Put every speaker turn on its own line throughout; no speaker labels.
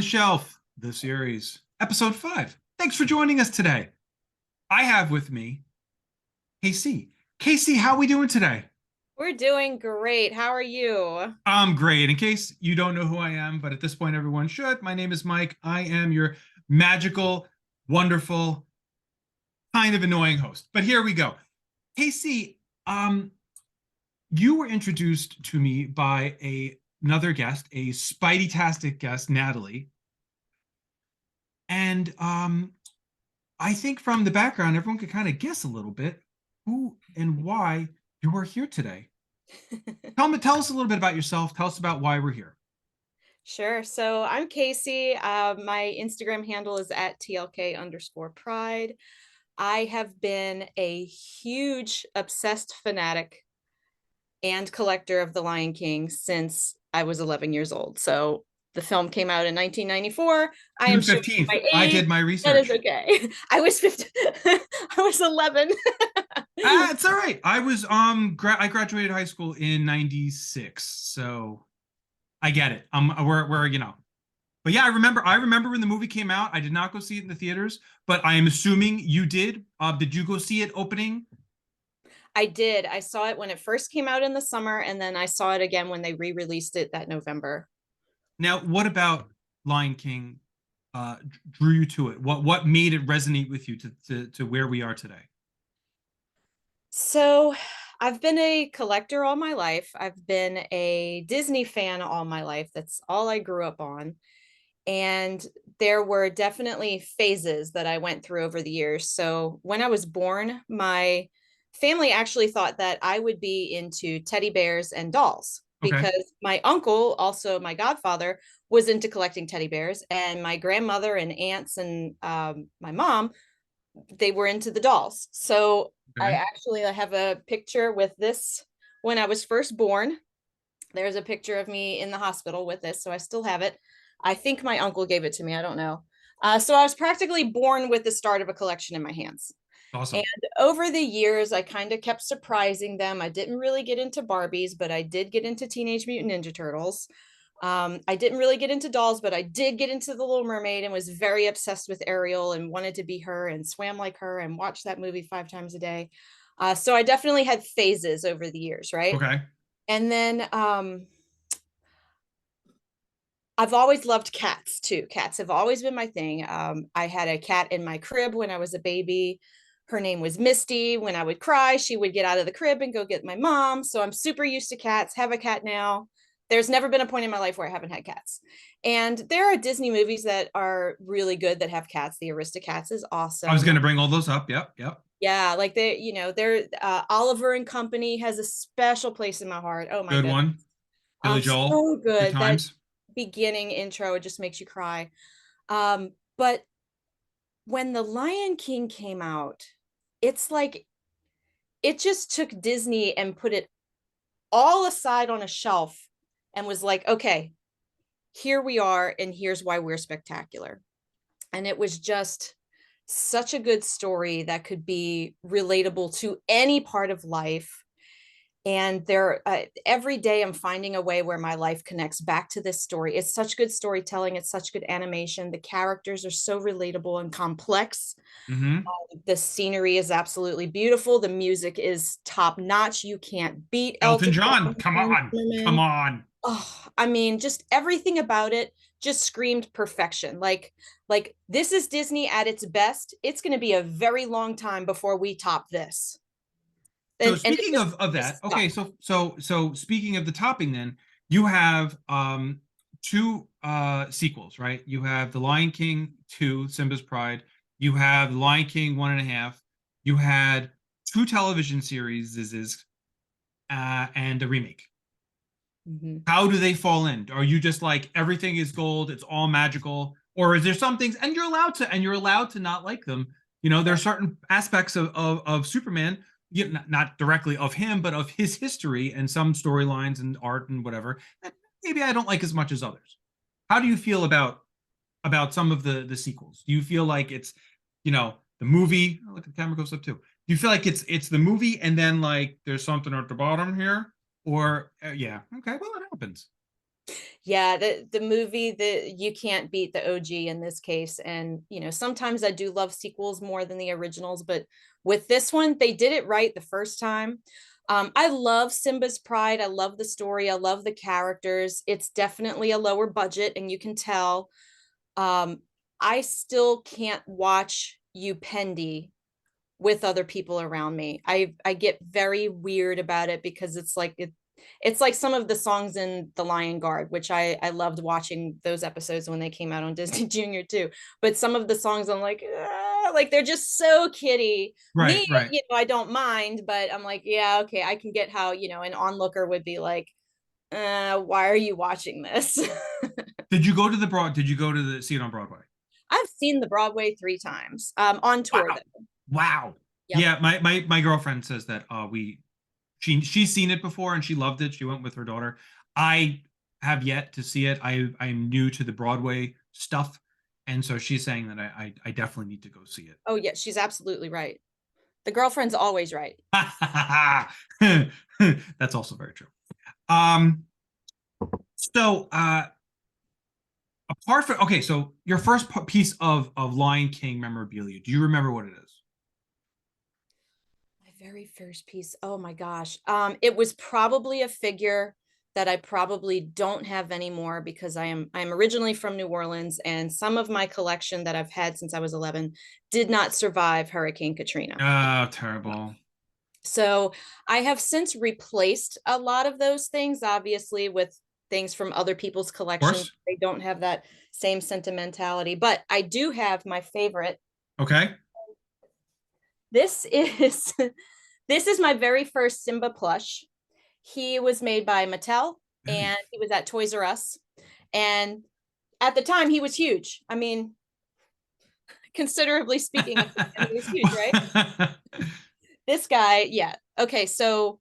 Shelf, the series, episode 5. Thanks for joining us today. I have with me KC. KC, how are we doing today?
We're doing great. How are you?
I'm great. In case you don't know who I am, but at this point everyone should, my name is Mike. I am your magical, wonderful, kind of annoying host. But here we go. KC, you were introduced to me by another guest, a Spidey-tastic guest, Natalie. And I think from the background, everyone could kind of guess a little bit who and why you are here today. Tell us a little bit about yourself. Tell us about why we're here.
Sure. So I'm Casey. My Instagram handle is at TLK_pride. I have been a huge obsessed fanatic and collector of The Lion King since I was 11 years old. So the film came out in 1994. I
June
am showing
15th.
my
I
age.
did my
That is
research.
okay. I was 15. I was 11.
It's all right. I was I graduated high school in 96. So I get it. We're. But yeah, I remember when the movie came out. I did not go see it in the theaters, but I am assuming you did. Did you go see it opening?
I did. I saw it when it first came out in the summer, and then I saw it again when they re-released it that November.
Now, what about Lion King drew you to it? What made it resonate with you to where we are today?
So I've been a collector all my life. I've been a Disney fan all my life. That's all I grew up on. And there were definitely phases that I went through over the years. So when I was born, my family actually thought that I would be into teddy bears and dolls
Okay.
because my uncle, also my godfather, was into collecting teddy bears, and my grandmother and aunts and my mom, they were into the dolls. So
Okay.
I have a picture with this when I was first born. There's a picture of me in the hospital with this, so I still have it. I think my uncle gave it to me. I don't know. So I was practically born with the start of a collection in my hands. And
Awesome.
over the years, I kind of kept surprising them. I didn't really get into Barbies, but I did get into Teenage Mutant Ninja Turtles. I didn't really get into dolls, but I did get into The Little Mermaid and was very obsessed with Ariel and wanted to be her and swam like her and watched that movie 5 times a day. So I definitely had phases over the years, right?
Okay.
And then I've always loved cats too. Cats have always been my thing. I had a cat in my crib when I was a baby. Her name was Misty. When I would cry, she would get out of the crib and go get my mom. So I'm super used to cats, have a cat now. There's never been a point in my life where I haven't had cats. And there are Disney movies that are really good that have cats. The Aristocats is
I was
awesome.
going to bring all those up. Yep. Yep.
Yeah, like they're Oliver and Company has a special place in my heart. Oh my
Good
goodness.
one. Billy Joel.
So
Good
good. That
times.
beginning intro, it just makes you cry. But when The Lion King came out, it's like it just took Disney and put it all aside on a shelf and was like, okay, here we are, and here's why we're spectacular. And it was just such a good story that could be relatable to any part of life. And there every day I'm finding a way where my life connects back to this story. It's such good storytelling, it's such good animation, the characters are so relatable and complex.
Hmm.
The scenery is absolutely beautiful, the music is top notch. You can't beat
Elton
Elton
John.
John,
Come
Hans
on. Come
Zimmerman.
on.
Oh, I mean, just everything about it just screamed perfection. Like this is Disney at its best. It's going to be a very long time before we top this.
So
And it
speaking of
just
that, okay,
stuck.
so speaking of the topping then, you have two sequels, right? You have The Lion King 2, Simba's Pride. You have The Lion King 1.5. You had two television series, and a remake.
Mhm.
How do they fall in? Are you just like everything is gold, it's all magical, or is there some things and you're allowed to not like them? There are
Right.
certain aspects of Superman, not directly of him, but of his history and some storylines and art and whatever that maybe I don't like as much as others. How do you feel about some of the sequels? Do you feel like it's the movie? Oh, look, the camera goes up too. Do you feel like it's the movie and then like there's something at the bottom here? Or yeah, okay, well it happens.
Yeah, the movie, you can't beat the OG in this case. And sometimes I do love sequels more than the originals, but with this one, they did it right the first time. I love Simba's Pride. I love the story. I love the characters. It's definitely a lower budget, and you can tell. Um, I still can't watch Upendi with other people around me. I get very weird about it because it's like some of the songs in The Lion Guard, which I loved watching those episodes when they came out on Disney Junior too. But some of the songs I'm like, ah, like they're just so kiddie.
Right,
Me,
right.
I don't mind, but I'm like, yeah, okay, I can get how, an onlooker would be like, why are you watching this?
Did you go to the see it on Broadway?
I've seen the Broadway 3 times, on tour
Wow.
though.
Wow.
Yep.
Yeah, my girlfriend says that she's seen it before and she loved it. She went with her daughter. I have yet to see it. I'm new to the Broadway stuff, and so she's saying that I definitely need to go see it.
Oh yeah, she's absolutely right. The girlfriend's always right.
That's also very true. Um, so apart from okay, so your first piece of Lion King memorabilia, do you remember what it is?
My very first piece. Oh my gosh. It was probably a figure that I probably don't have anymore because I'm originally from New Orleans, and some of my collection that I've had since I was 11 did not survive Hurricane Katrina.
Oh, terrible. Of
So I have since replaced a lot of those things, obviously, with things from other people's collections.
course.
They don't have that same sentimentality, but I do have my favorite.
Okay.
This is this is my very first Simba plush. He was made by Mattel,
Very.
and he was at Toys R Us. And at the time, he was huge. I mean, considerably speaking of the time, he was huge, right? This guy, yeah. Okay, so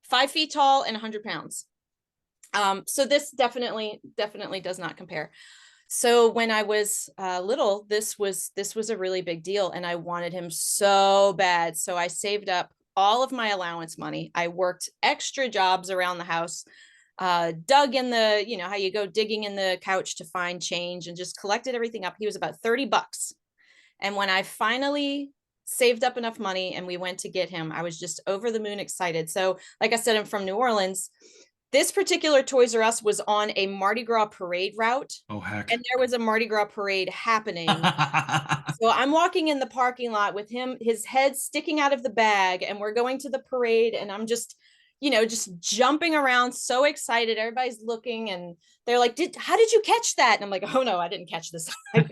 5 feet tall and 100 pounds. So this definitely does not compare. So when I was little, this was a really big deal, and I wanted him so bad. So I saved up all of my allowance money. I worked extra jobs around the house, dug in the, how you go digging in the couch to find change, and just collected everything up. He was about $30. And when I finally saved up enough money and we went to get him, I was just over the moon excited. So, like I said, I'm from New Orleans. This particular Toys R Us was on a Mardi Gras parade route,
Oh heck.
and there was a Mardi Gras parade happening. So I'm walking in the parking lot with him, his head sticking out of the bag, and we're going to the parade, and I'm just, just jumping around, so excited. Everybody's looking, and they're like, how did you catch that? And I'm like, oh no, I didn't catch this. I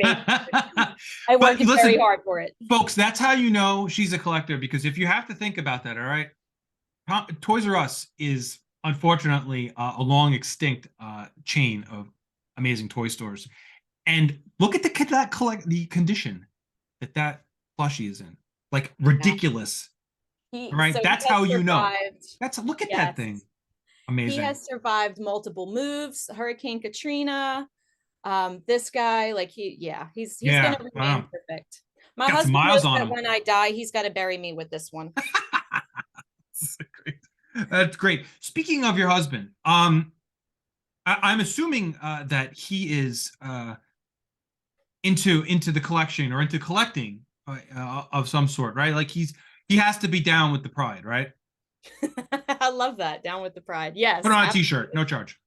But
worked very
listen,
hard for it.
folks, that's how you know she's a collector because if you have to think about that, all right, Toys R Us is unfortunately a long extinct chain of amazing toy stores, and look at the condition that plushie is in, like
Yeah.
ridiculous.
So
Right,
he
that's
has
how you know.
survived.
That's look at that thing,
Yes. He
amazing.
has survived multiple moves, Hurricane Katrina. This guy, like he's gonna
Yeah,
remain
wow,
perfect. My
got some
husband
miles
knows
on
that
him.
when I die, he's got to bury me with this one.
That's great. That's great. Speaking of your husband, I'm assuming that he is into the collection or into collecting of some sort, right? Like he has to be down with the pride, right?
I love that. Down with the pride.
Put
Yes,
on a t-shirt,
absolutely.
no charge.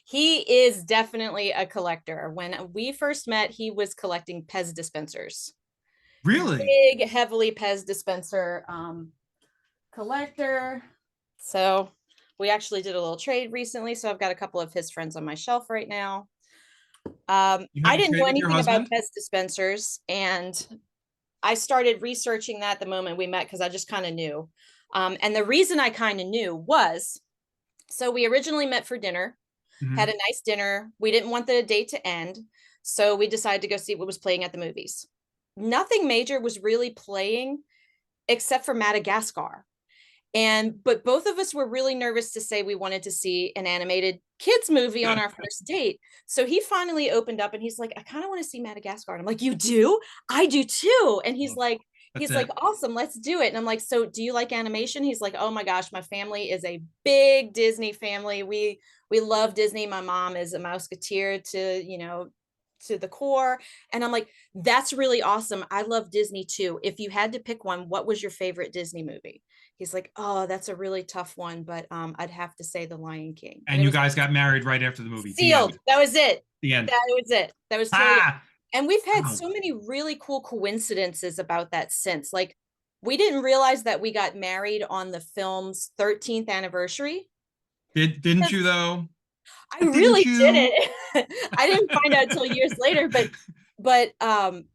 He is definitely a collector. When we first met, he was collecting Pez dispensers.
Really?
Big, heavily Pez dispenser collector. So we actually did a little trade recently. So I've got a couple of his friends on my shelf right now.
You
I
had to
didn't
trade
know
with your
anything about
husband?
Pez dispensers, and I started researching that the moment we met because I just kind of knew. And the reason I kind of knew was, so we originally met for dinner, had
Hmm.
a nice dinner. We didn't want the date to end, so we decided to go see what was playing at the movies. Nothing major was really playing except for Madagascar. But both of us were really nervous to say we wanted to see an animated kids movie on our first date. So he finally opened up and he's like, I kind of want to see Madagascar. And I'm like, you do? I do too. And he's like,
That's
He's like,
it.
awesome, let's do it. And I'm like, so do you like animation? He's like, oh my gosh, my family is a big Disney family. We love Disney. My mom is a Mouseketeer to, to the core. And I'm like, that's really awesome. I love Disney too. If you had to pick one, what was your favorite Disney movie? He's like, oh, that's a really tough one, but I'd have to say The Lion King. And
And
it
you
was
guys got married right after the movie. The
sealed.
end.
That was it.
The end.
That was it. That was totally.
Ah.
And we've had
Wow.
so many really cool coincidences about that since. Like, we didn't realize that we got married on the film's 13th anniversary.
Didn't you though?
I
Didn't
really
you?
didn't. I didn't find out till years later, but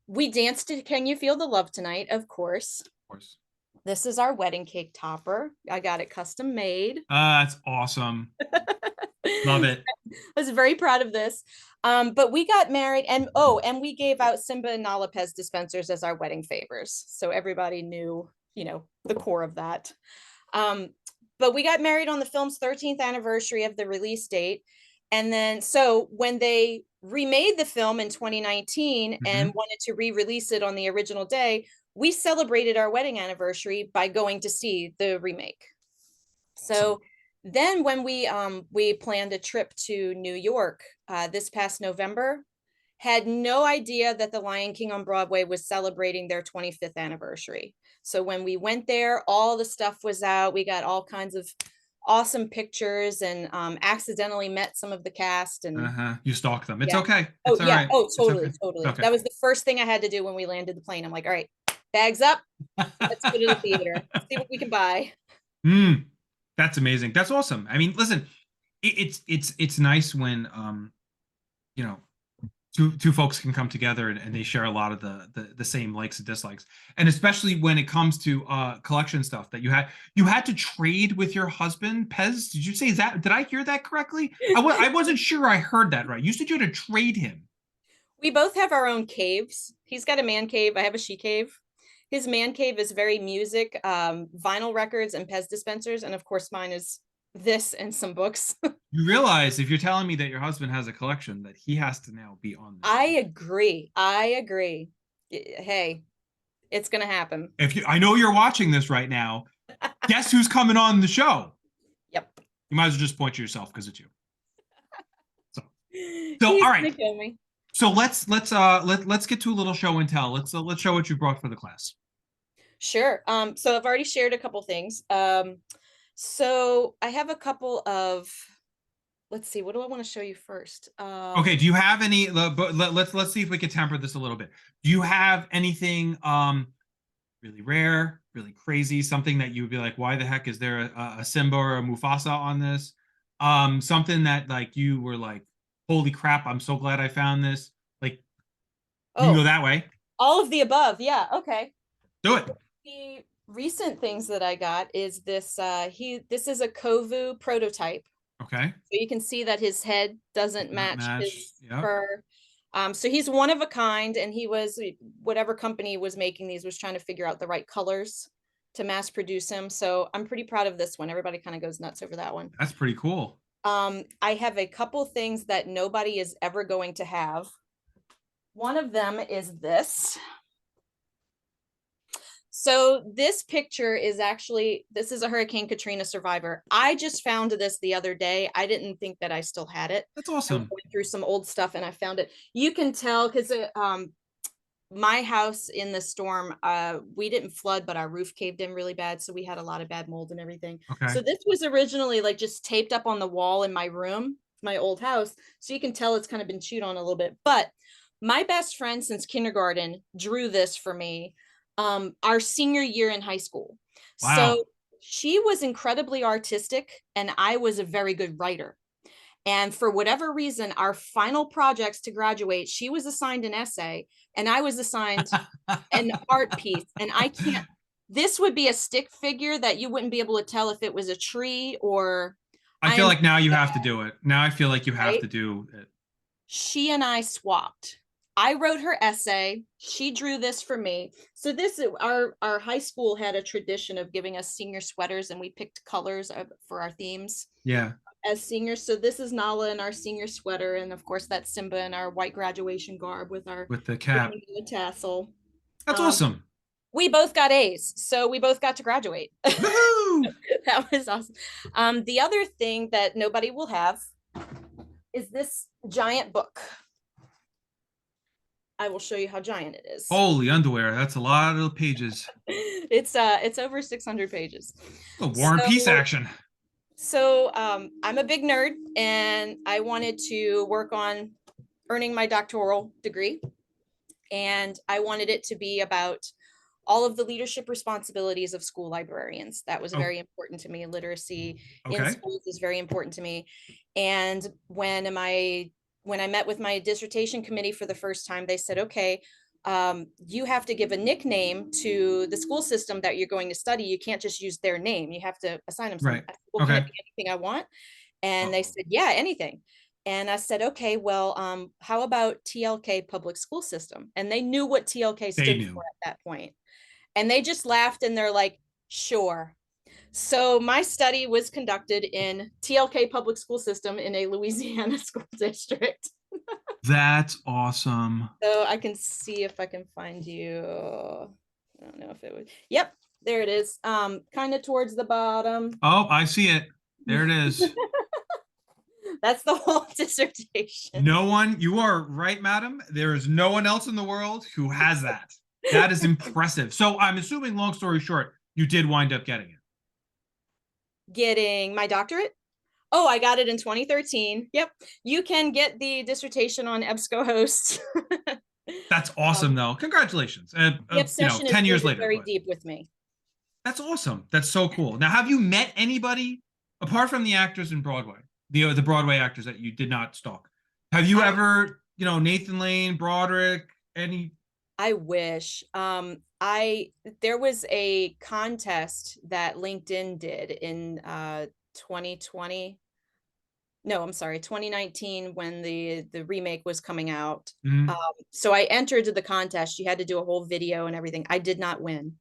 we danced to Can You Feel the Love Tonight, of course.
Of course.
This is our wedding cake topper. I got it custom made.
That's awesome. Love it.
I was very proud of this. But we got married, and and we gave out Simba and Nala Pez dispensers as our wedding favors. So everybody knew, the core of that. But we got married on the film's 13th anniversary of the release date. And then, so when they remade the film in 2019 and
Hmm.
wanted to re-release it on the original day, we celebrated our wedding anniversary by going to see the remake.
Awesome.
So then when we planned a trip to New York this past November, had no idea that the Lion King on Broadway was celebrating their 25th anniversary. So when we went there, all the stuff was out. We got all kinds of awesome pictures and accidentally met some of the cast. And
Uh-huh. You stalk them. It's
yeah.
okay.
Oh
It's all
yeah.
right.
Oh,
It's okay.
totally, totally.
Okay.
That was the first thing I had to do when we landed the plane. I'm like, all right, bags up. Let's go to the theater. See what we can buy.
Mm, that's amazing. That's awesome. I mean, listen, it's nice when you know, two folks can come together and they share a lot of the same likes and dislikes, and especially when it comes to collection stuff that you had to trade with your husband. Pez, did you say that? Did I hear that correctly? I wasn't sure I heard that right. You said you had to trade him.
We both have our own caves. He's got a man cave. I have a she cave. His man cave is very music, vinyl records and Pez dispensers. And of course, mine is this and some books.
You realize if you're telling me that your husband has a collection that he has to now be on this
I
show.
agree. I agree. Hey, it's going to happen.
If you, I know you're watching this right now. Guess who's coming on the show?
Yep.
You might as well just point to yourself because it's you. So, so
He's
all
going
right.
to kill me.
So let's get to a little show and tell. Let's show what you brought for the class.
Sure. So I've already shared a couple things. So I have a couple of, let's see, what do I want to show you first?
Okay. Do you have any? But let's see if we can temper this a little bit. Do you have anything really rare, really crazy, something that you would be like, why the heck is there a Simba or a Mufasa on this? Something that like you were like, holy crap, I'm so glad I found this. Like you can go
Oh,
that way.
all of the above. Yeah. Okay.
Do it.
The recent things that I got is this this is a Kovu prototype.
Okay.
So you can see that his head doesn't
Not
match
match.
his
Yep.
fur. So he's one of a kind, and he was whatever company was making these was trying to figure out the right colors to mass produce him. So I'm pretty proud of this one. Everybody kind of goes nuts over that one.
That's pretty cool.
I have a couple things that nobody is ever going to have. One of them is this. So this picture is actually, this is a Hurricane Katrina survivor. I just found this the other day. I didn't think that I still had it.
That's
I was
awesome.
going through some old stuff and I found it. You can tell because my house in the storm, we didn't flood, but our roof caved in really bad. So we had a lot of bad mold and everything.
Okay.
So this was originally like just taped up on the wall in my room, my old house. So you can tell it's kind of been chewed on a little bit. But my best friend since kindergarten drew this for me our senior year in high school.
Wow.
So she was incredibly artistic and I was a very good writer. And for whatever reason, our final projects to graduate, she was assigned an essay and I was assigned an art piece. And I can't, this would be a stick figure that you wouldn't be able to tell if it was a tree or
I
I
feel
am
like now you have to do it. Now I feel like you have
right.
to do it.
She and I swapped. I wrote her essay. She drew this for me. So this our high school had a tradition of giving us senior sweaters, and we picked colors for our themes
Yeah.
as seniors. So this is Nala in our senior sweater, and of course that's Simba in our white graduation garb with our
With the cap.
tassel.
That's
Um,
awesome.
We both got A's, so we both got to graduate.
Woohoo!
That was awesome. The other thing that nobody will have is this giant book. I will show you how giant it is.
Holy underwear. That's a lot of pages.
It's over 600 pages.
A War and Peace action.
I'm a big nerd, and I wanted to work on earning my doctoral degree, and I wanted it to be about all of the leadership responsibilities of school librarians. That was
Oh,
very important to me. Literacy in
okay.
schools is very important to me. And when I met with my dissertation committee for the first time, they said, okay, you have to give a nickname to the school system that you're going to study. You can't just use their name. You have to assign them something.
Right.
I said, well, can
Okay.
it be anything I want? And they
Uh-oh.
said, yeah, anything. And I said, okay, well, how about TLK public school system? And they knew what TLK
They
stood
knew.
for at that point. And they just laughed and they're like, sure. So my study was conducted in TLK public school system in a Louisiana school district.
That's awesome.
So I can see if I can find you. I don't know if it was. Yep, there it is. Kind of towards the bottom.
Oh, I see it. There it is.
That's the whole dissertation.
No one, you are right, madam. There is no one else in the world who has that. That is impressive. So I'm assuming, long story short, you did wind up getting it.
Getting my doctorate. Oh, I got it in 2013. Yep. You can get the dissertation on EBSCOhost.
That's awesome, though. Congratulations.
The obsession is
10 years
rooted
later.
very
But
deep with me.
that's awesome. That's so cool. Now, have you met anybody apart from the actors in Broadway, the Broadway actors that you did not stalk? Have you ever, Nathan Lane, Broderick, any?
I wish. There was a contest that LinkedIn did in 2020. No, I'm sorry, 2019, when the remake was coming out.
Mhm.
So I entered the contest. You had to do a whole video and everything. I did not win.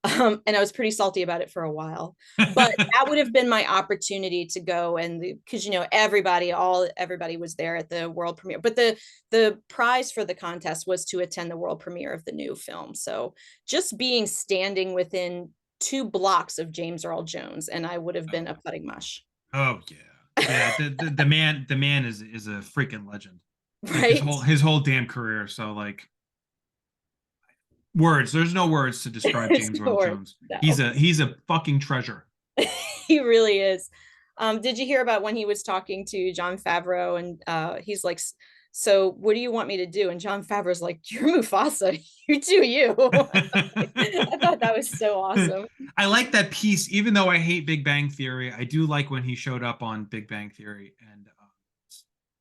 And I was pretty salty about it for a while, but that would have been my opportunity to go, and because everybody was there at the world premiere, but the prize for the contest was to attend the world premiere of the new film. So just being standing within 2 blocks of James Earl Jones, and I would have been a putting mush.
Oh yeah. The man is a freaking legend. Like his
Right.
whole damn career. So like words, there's no words to describe
There's
James
no
Earl
word.
Jones.
No.
He's a fucking treasure.
He really is. Did you hear about when he was talking to Jon Favreau, and he's like, so what do you want me to do? And Jon Favreau's like, you're Mufasa. You do you. I thought that was so awesome.
I like that piece, even though I hate Big Bang Theory. I do like when he showed up on Big Bang Theory and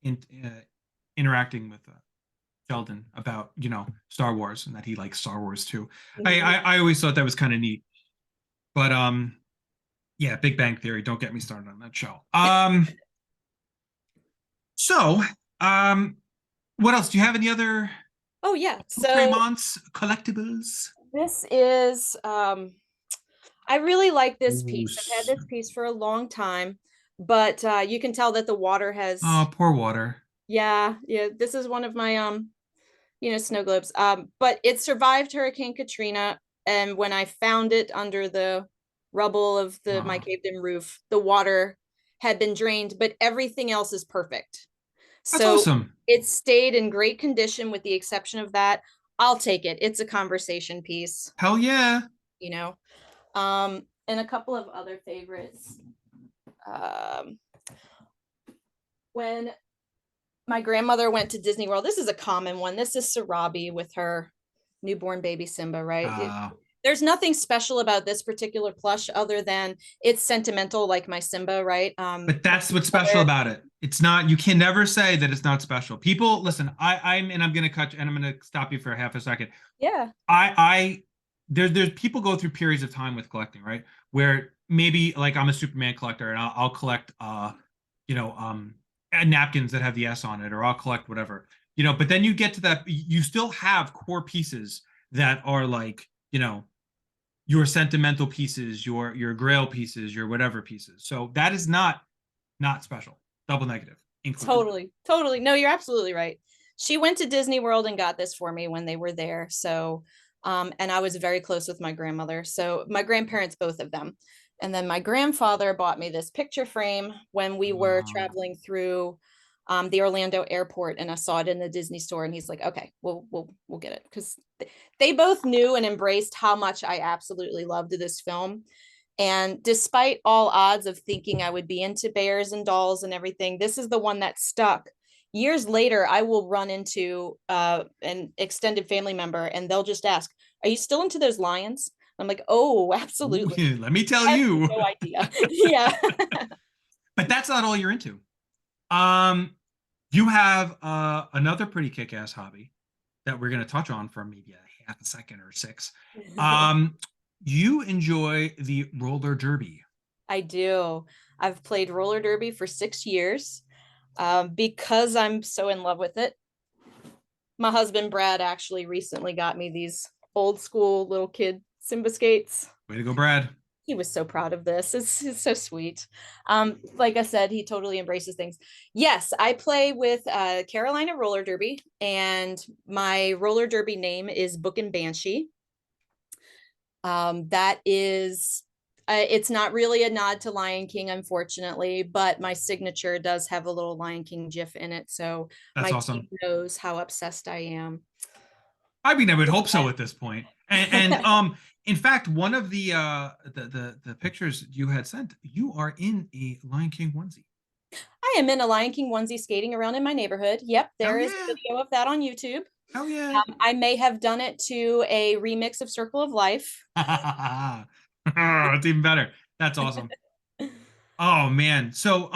in, interacting with Sheldon about Star Wars, and that he likes Star Wars too. I always thought that was kind of neat. But yeah, Big Bang Theory. Don't get me started on that show. So what else? Do you have any other
Oh yeah. So
Cremants collectibles?
this is I really like this
Ooh,
piece. I've had this piece for a long time, but you can tell that the water has,
oh, poor water.
yeah, this is one of my snow globes. But it survived Hurricane Katrina, and when I found it under the rubble of my
Oh,
caved-in roof, the water had been drained, but everything else is perfect.
that's
So
awesome.
it stayed in great condition with the exception of that. I'll take it. It's a conversation piece,
Hell yeah.
you know. And a couple of other favorites. Um, when my grandmother went to Disney World, this is a common one. This is Sarabi with her newborn baby Simba, right?
Uh,
There's nothing special about this particular plush other than it's sentimental, like my Simba, right?
but that's what's special about it. It's not, you can never say that it's not special. People, listen, I'm gonna cut you, and I'm gonna stop you for half a second.
Yeah.
There's people go through periods of time with collecting, right? Where maybe like I'm a Superman collector and I'll collect you know, napkins that have the S on it, or I'll collect whatever. But then you get to that, you still have core pieces that are like, your sentimental pieces, your grail pieces, your whatever pieces. So that is not special. Double negative included.
Totally. No, you're absolutely right. She went to Disney World and got this for me when they were there. So And I was very close with my grandmother. So my grandparents, both of them. And then my grandfather bought me this picture frame when we were traveling through the Orlando airport, and I saw it in the Disney store, and he's like, "Okay, we'll get it," because they both knew and embraced how much I absolutely loved this film. And despite all odds of thinking I would be into bears and dolls and everything, this is the one that stuck. Years later, I will run into an extended family member, and they'll just ask, "Are you still into those lions?" I'm like, "Oh, absolutely."
Ooh, let me tell
I have
you.
no idea. Yeah.
But that's not all you're into. Um, you have another pretty kick-ass hobby that we're going to touch on for maybe a half a second or six. Um, you enjoy the roller derby.
I do. I've played roller derby for 6 years because I'm so in love with it. My husband Brad actually recently got me these old school little kid Simba skates.
Way to go, Brad.
He was so proud of this. It's so sweet. Like I said, he totally embraces things. Yes, I play with Carolina roller derby, and my roller derby name is Bookin Banshee. That is, it's not really a nod to Lion King, unfortunately, but my signature does have a little Lion King GIF in it, so
That's
my team
awesome.
knows how obsessed I am.
I mean, I would hope so at this point. And in fact, one of the pictures you had sent, you are in a Lion King onesie.
I am in a Lion King onesie skating around in my neighborhood. Yep,
Hell
there is a
yeah.
video of that on YouTube.
Hell yeah.
I may have done it to a remix of Circle of Life.
It's even better. That's awesome. Oh man. So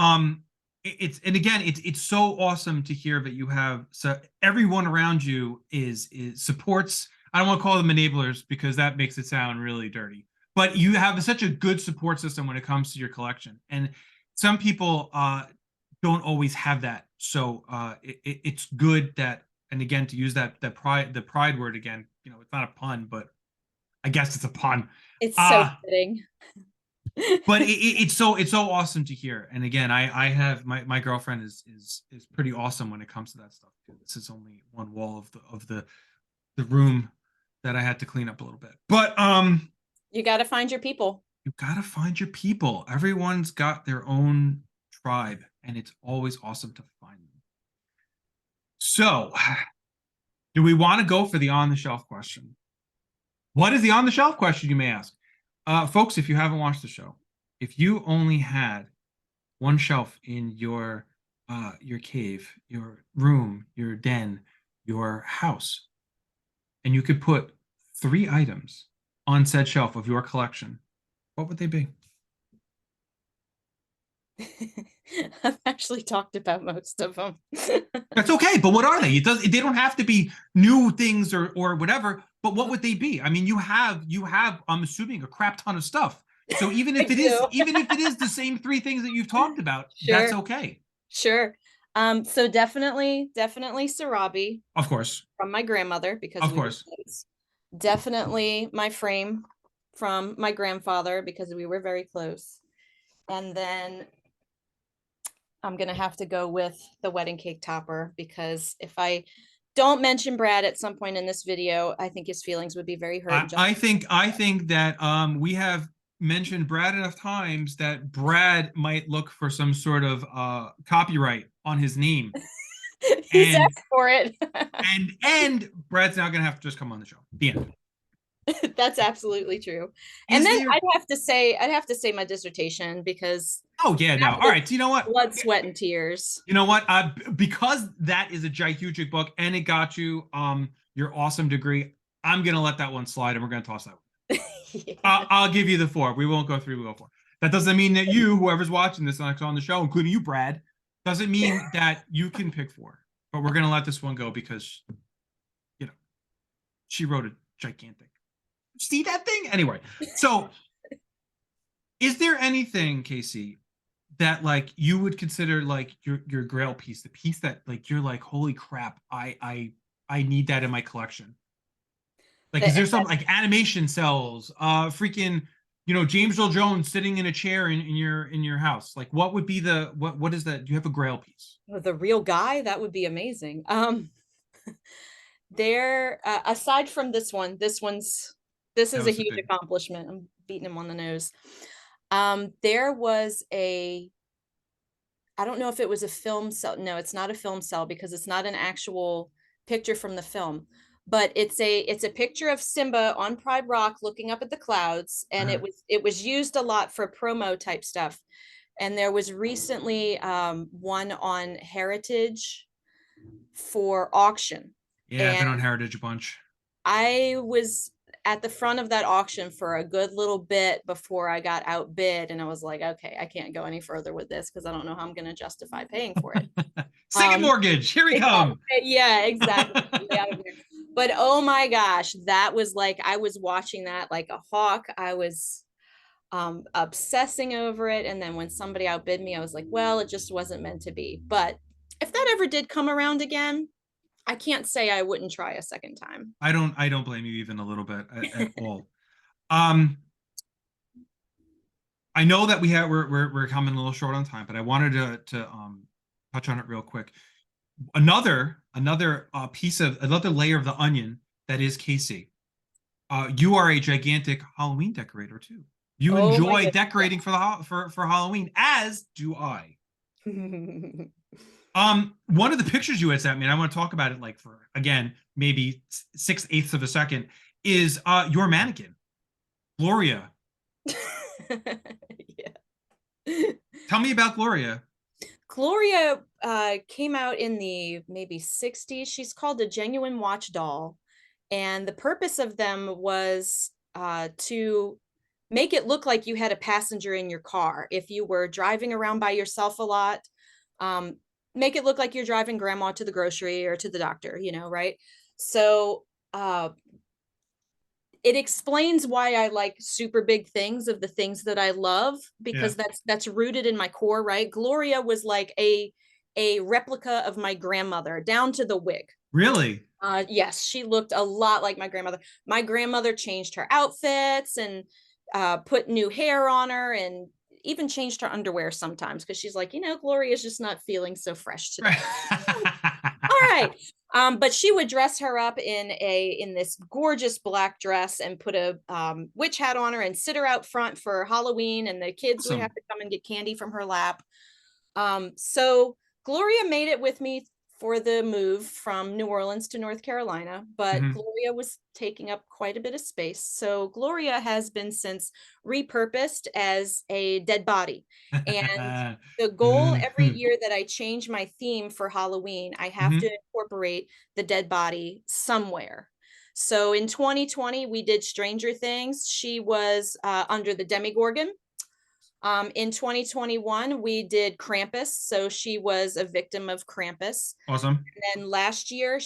it's and again it's so awesome to hear that you have so everyone around you is supports. I don't want to call them enablers because that makes it sound really dirty. But you have such a good support system when it comes to your collection. And some people don't always have that. So it's good that, and again, to use that pride, the pride word again, it's not a pun, but I guess it's a pun.
It's so
Uh
fitting.
but it's so awesome to hear. And again, I have my girlfriend is pretty awesome when it comes to that stuff too. This is only one wall of the room that I had to clean up a little bit. But
You got to find your people.
you gotta find your people. Everyone's got their own tribe, and it's always awesome to find them. So, do we want to go for the on the shelf question? What is the on the shelf question, you may ask? Folks, if you haven't watched the show, if you only had one shelf in your cave, your room, your den, your house, and you could put 3 items on said shelf of your collection, what would they be?
I've actually talked about most of them.
That's okay, but what are they? They don't have to be new things or whatever, but what would they be? I mean, you have I'm assuming a crap ton of stuff. So even
I
if it is
do.
even if it is the same 3 things that you've talked about, that's
Sure,
okay.
sure. So definitely Sarabi
Of course.
from my grandmother because
Of
we were
course.
close. Definitely my frame from my grandfather because we were very close. And then I'm gonna have to go with the wedding cake topper because if I don't mention Brad at some point in this video, I think his feelings would be very hurt.
I,
And just
I think I think that we have mentioned Brad enough times that Brad might look for some sort of copyright on his name.
he's
And
asked for it.
and Brad's now gonna have to just come on the show. The end.
That's absolutely true. And
Is
then
there
I'd have to say my dissertation because
Oh yeah, no.
that
All
was
right. So you know what?
blood, sweat, and tears.
You know what? Because that is a gigantic book and it got you your awesome degree, I'm gonna let that one slide and we're gonna toss that one.
Yeah.
I'll give you the 4. We won't go 3. We'll go 4. That doesn't mean that you, whoever's watching this on the show, including you, Brad, doesn't mean that you can pick 4. But we're gonna let this one go because you know she wrote a gigantic. See that thing? Anyway, so is there anything, Casey, that like you would consider like your grail piece, the piece that like you're like, holy crap, I need that in my collection? Like, is there some like animation cells, freaking, James Earl Jones sitting in a chair in your house? Like, what would be what is that? Do you have a grail piece?
The real guy, that would be amazing. There, aside from this
That
is a
was a
huge
big.
accomplishment. I'm beating him on the nose. There was I don't know if it was a film cell. No, it's not a film cell because it's not an actual picture from the film, but it's a picture of Simba on Pride Rock looking up at the clouds, and
Uh,
it was used a lot for promo type stuff. And there was recently one on Heritage for auction,
yeah, I've
and
been on Heritage a bunch.
I was at the front of that auction for a good little bit before I got outbid, and I was like, okay, I can't go any further with this because I don't know how I'm going to justify paying for it.
Second
Um,
mortgage, here we
exactly,
come.
yeah, exactly. Way out of there. But oh my gosh, that was like I was watching that like a hawk. I was obsessing over it, and then when somebody outbid me, I was like, well, it just wasn't meant to be. But if that ever did come around again, I can't say I wouldn't try a second time.
I don't blame you even a little bit at all. Um, I know that we're coming a little short on time, but I wanted to touch on it real quick. Another piece of another layer of the onion that is Casey. You are a gigantic Halloween decorator too. You
Oh my
enjoy
goodness,
decorating for for Halloween, as do I.
yeah.
One of the pictures you had sent me, and I want to talk about it like for again maybe 6/8 of a second, is your mannequin, Gloria.
Yeah.
Tell me about Gloria.
Gloria came out in the maybe 60s. She's called a genuine watch doll. And the purpose of them was to make it look like you had a passenger in your car. If you were driving around by yourself a lot, um, make it look like you're driving grandma to the grocery or to the doctor, right? So it explains why I like super big things of the things that I love,
Yeah.
because that's rooted in my core, right? Gloria was like a replica of my grandmother down to the wig.
Really?
Yes, she looked a lot like my grandmother. My grandmother changed her outfits and put new hair on her, and even changed her underwear sometimes because she's like, Gloria's just not feeling so fresh
Right.
today. All right. But she would dress her up in this gorgeous black dress and put a witch hat on her and sit her out front for Halloween, and the kids would have
Awesome.
to come and get candy from her lap. So Gloria made it with me for the move from New Orleans to North Carolina, but
Mhm.
Gloria was taking up quite a bit of space. So Gloria has been since repurposed as a dead body. And the goal every year that I change my theme for Halloween, I have to
Mhm.
incorporate the dead body somewhere. So in 2020, we did Stranger Things. She was under the Demigorgon. In 2021, we did Krampus. So she was a victim of Krampus.
Awesome.
And then last year,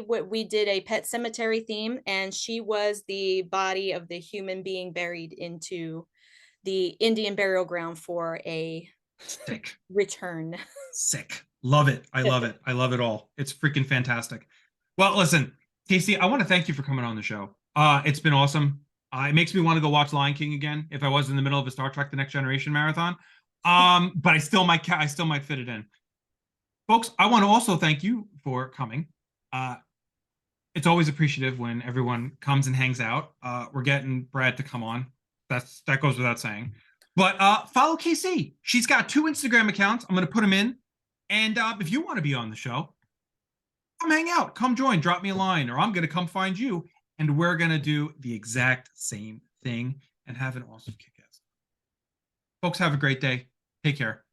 we did a Pet Cemetery theme, and she was the body of the human being buried into the Indian burial ground for a
Sick.
return.
Sick. Love it. I love it. I love it all. It's freaking fantastic. Well, listen, Casey, I want to thank you for coming on the show. It's been awesome. It makes me want to go watch Lion King again if I was in the middle of a Star Trek: The Next Generation marathon. But I still might fit it in. Folks, I want to also thank you for coming. Uh, it's always appreciative when everyone comes and hangs out. We're getting Brad to come on. That goes without saying. But follow KC. She's got 2 Instagram accounts. I'm going to put them in. And if you want to be on the show, come hang out, come join, drop me a line, or I'm going to come find you, and we're going to do the exact same thing and have an awesome kick-ass. Folks, have a great day. Take care.